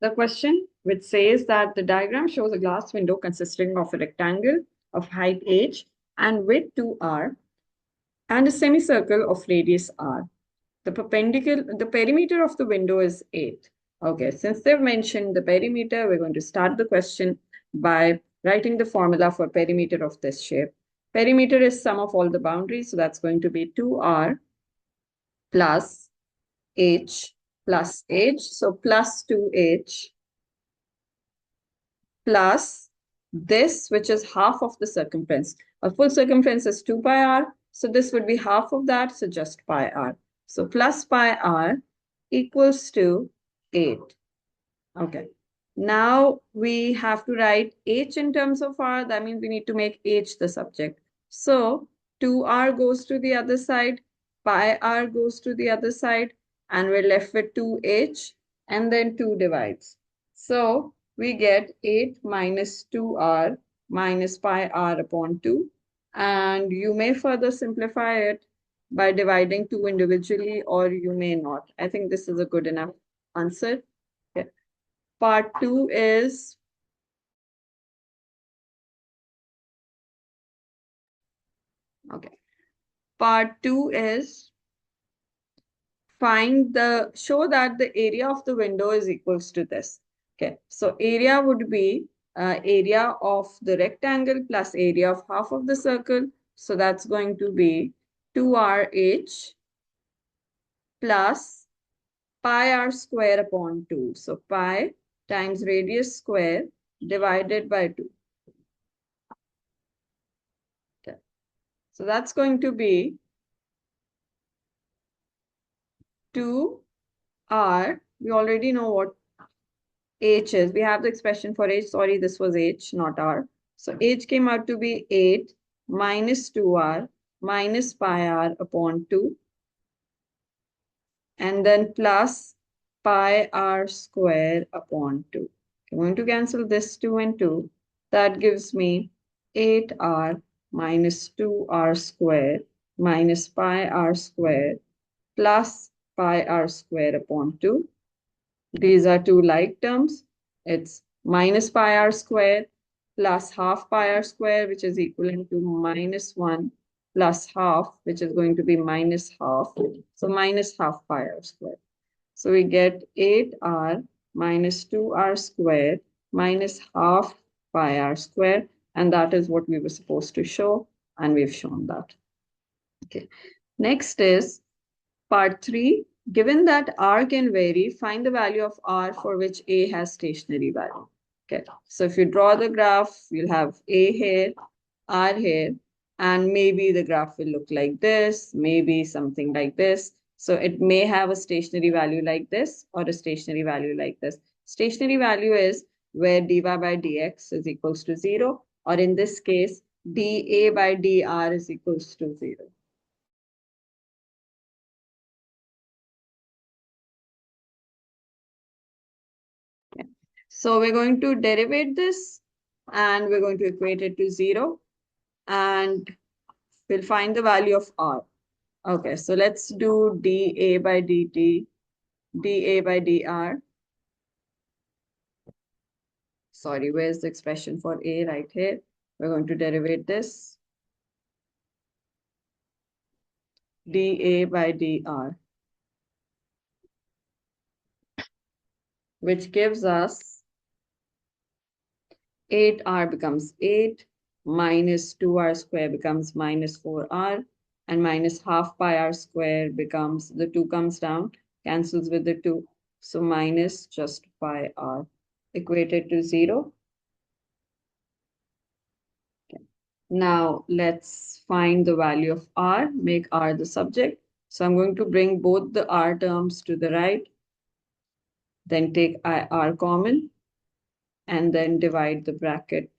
the question which says that the diagram shows a glass window consisting of a rectangle of height h and width 2r and a semicircle of radius r. The perimeter of the window is 8. Okay, since they've mentioned the perimeter, we're going to start the question by writing the formula for perimeter of this shape. Perimeter is sum of all the boundaries, so that's going to be 2r plus h plus h, so plus 2h plus this, which is half of the circumference. A full circumference is 2 pi r, so this would be half of that, so just pi r. So plus pi r equals to 8. Okay. Now we have to write h in terms of r. That means we need to make h the subject. So 2r goes to the other side, pi r goes to the other side, and we're left with 2h, and then 2 divides. So we get 8 minus 2r minus pi r upon 2. And you may further simplify it by dividing 2 individually, or you may not. I think this is a good enough answer. Okay. Part 2 is okay. Part 2 is show that the area of the window is equals to this. Okay, so area would be area of the rectangle plus area of half of the circle. So that's going to be 2rh plus pi r square upon 2. So pi times radius square divided by 2. Okay. So that's going to be 2r. We already know what h is. We have the expression for h. Sorry, this was h, not r. So h came out to be 8 minus 2r minus pi r upon 2. And then plus pi r square upon 2. I'm going to cancel this 2 and 2. That gives me 8r minus 2r square minus pi r square plus pi r square upon 2. These are two like terms. It's minus pi r square plus half pi r square, which is equivalent to minus 1 plus half, which is going to be minus half. So minus half pi r square. So we get 8r minus 2r square minus half pi r square. And that is what we were supposed to show. And we've shown that. Okay. Next is part 3. Given that r can vary, find the value of r for which a has stationary value. Okay. So if you draw the graph, you'll have a here, r here, and maybe the graph will look like this, maybe something like this. So it may have a stationary value like this or a stationary value like this. Stationary value is where dy by dx is equals to 0, or in this case, dA by dr is equals to 0. Okay. So we're going to derivate this and we're going to equate it to 0, and we'll find the value of r. Okay, so let's do dA by dt, dA by dr. Sorry, where's the expression for a? Right here. We're going to derivate this. dA by dr, which gives us 8r becomes 8, minus 2r square becomes minus 4r, and minus half pi r square becomes, the 2 comes down, cancels with the 2. So minus just pi r equated to 0. Okay. Now let's find the value of r, make r the subject. So I'm going to bring both the r terms to the right, then take r common, and then divide the bracket.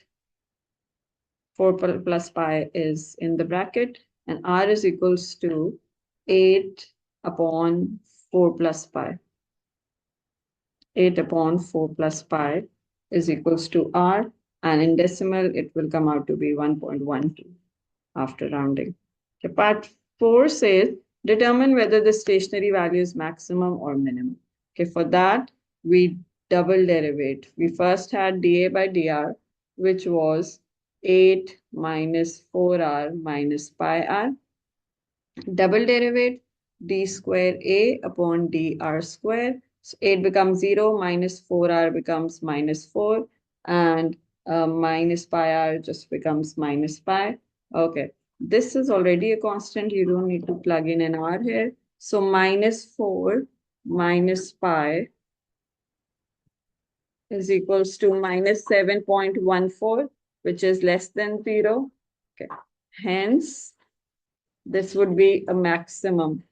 4 plus pi is in the bracket, and r is equals to 8 upon 4 plus pi. 8 upon 4 plus pi is equals to r, and in decimal, it will come out to be 1.12 after rounding. Okay, part 4 says, determine whether the stationary value is maximum or minimum. Okay, for that, we double derivative. We first had dA by dr, which was 8 minus 4r minus pi r. Double derivative, d square a upon dr square. So 8 becomes 0, minus 4r becomes minus 4, and minus pi r just becomes minus pi. Okay, this is already a constant. You don't need to plug in an r here. So minus 4 minus pi is equals to minus 7.14, which is less than 0. Okay. Hence, this would be a maximum.